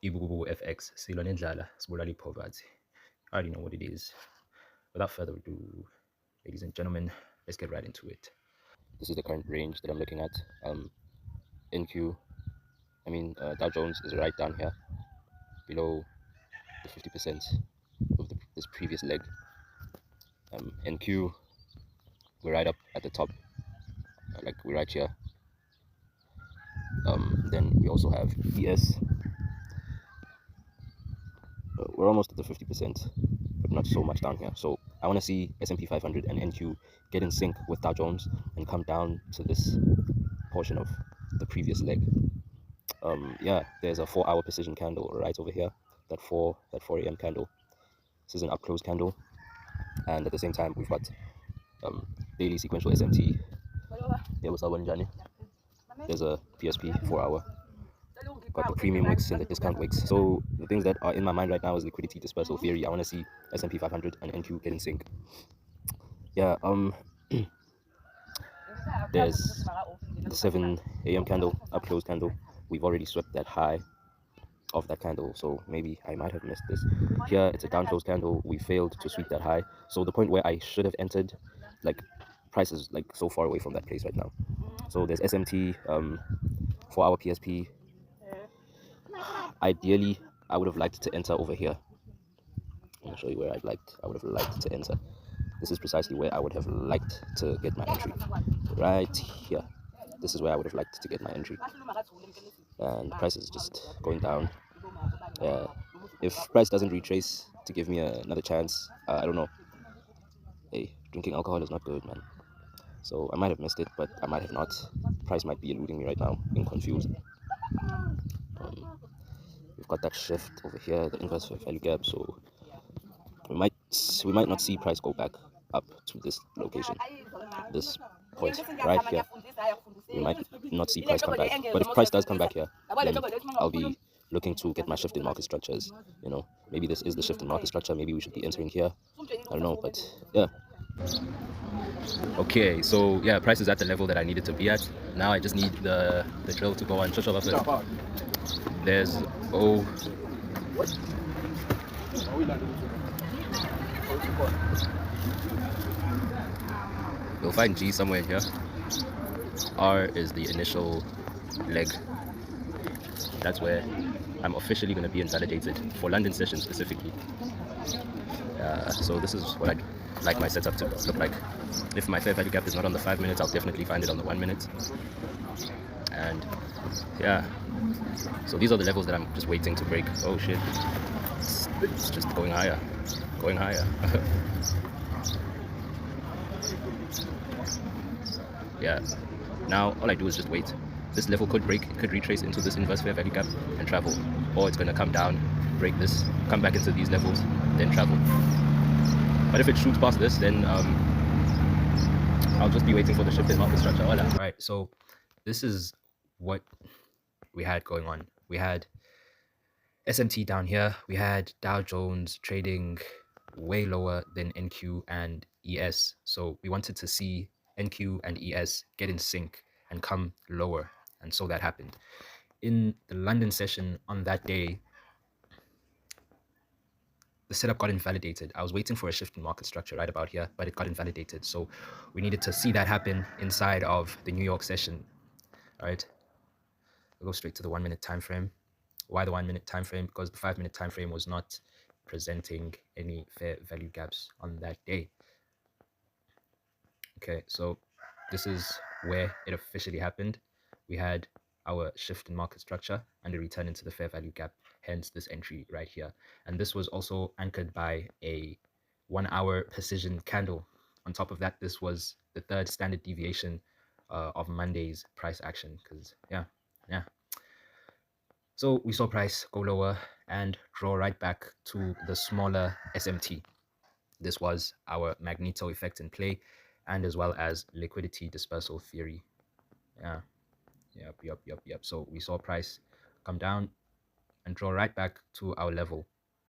Ibububu FX, Silon Endlala, Sibulali Poverty. I already know what it is. Without further ado, ladies and gentlemen, let's get right into it. This is the current range that I'm looking at. NQ, Dow Jones is right down here, below the 50% of this previous leg. NQ, we're right up at the top, like we're right here. Then we also have ES. We're almost at the 50%, but not so much down here. So I want to see S&P 500 and NQ get in sync with Dow Jones and come down to this portion of the previous leg. Yeah, there's a 4-hour precision candle right over here. That 4 a.m. candle. This is an up close candle, and at the same time we've got daily sequential SMT. There's a PSP 4-hour. Got the premium wicks and the discount wicks. So the things that are in my mind right now is liquidity dispersal theory. I want to see S&P 500 and NQ get in sync. Yeah. There's the 7 a.m. candle, up close candle. We've already swept that high of that candle, so maybe I might have missed this. Here it's a down close candle. We failed to sweep that high, so the point where I should have entered, like, price is like so far away from that place right now. So there's SMT, 4-hour PSP. Ideally I would have liked to enter over here. I'm gonna show you where I would have liked to enter. This is precisely where I would have liked to get my entry, right here. This is where I would have liked to get my entry, and price is just going down. If price doesn't retrace to give me another chance, I don't know. Hey, drinking alcohol is not good, man. So I might have missed it, but I might have not. Price might be eluding me right now, being confused. We've got that shift over here, the inverse fair value gap, so we might not see price go back up to this location, this point right here. We might not see price come back, but if price does come back here, then I'll be looking to get my shift in market structures. You know, maybe this is the shift in market structure. Maybe we should be entering here. I don't know, but yeah. Okay, so yeah, price is at the level that I needed to be at. Now I just need the drill to go on. There's you'll find G somewhere in here. R is the initial leg. That's where I'm officially going to be invalidated for London session specifically. So this is what I'd like my setup to look like. If my fair value gap is not on the 5 minutes, I'll definitely find it on the 1 minute. And yeah, so these are the levels that I'm just waiting to break. Oh shit, it's just going higher. Yeah, now all I do is just wait. This level could break, it could retrace into this inverse fair value gap and travel, or it's going to come down, break this, come back into these levels, then travel. But if it shoots past this, then I'll just be waiting for the shift in market structure. All right, so this is what we had going on. We had SMT down here. We had Dow Jones trading way lower than NQ and ES. So we wanted to see NQ and ES get in sync and come lower. And so that happened. In the London session on that day, the setup got invalidated. I was waiting for a shift in market structure right about here, but it got invalidated. So we needed to see that happen inside of the New York session. All right. We'll go straight to the 1 minute time frame. Why the 1 minute time frame? Because the 5 minute time frame was not presenting any fair value gaps on that day. Okay, so this is where it officially happened. We had our shift in market structure and a return into the fair value gap, hence this entry right here. And this was also anchored by a 1 hour precision candle. On top of that, this was the third standard deviation of Monday's price action, because yeah. So we saw price go lower and draw right back to the smaller SMT. This was our magneto effect in play, and as well as liquidity dispersal theory. Yep. So we saw price come down and draw right back to our level.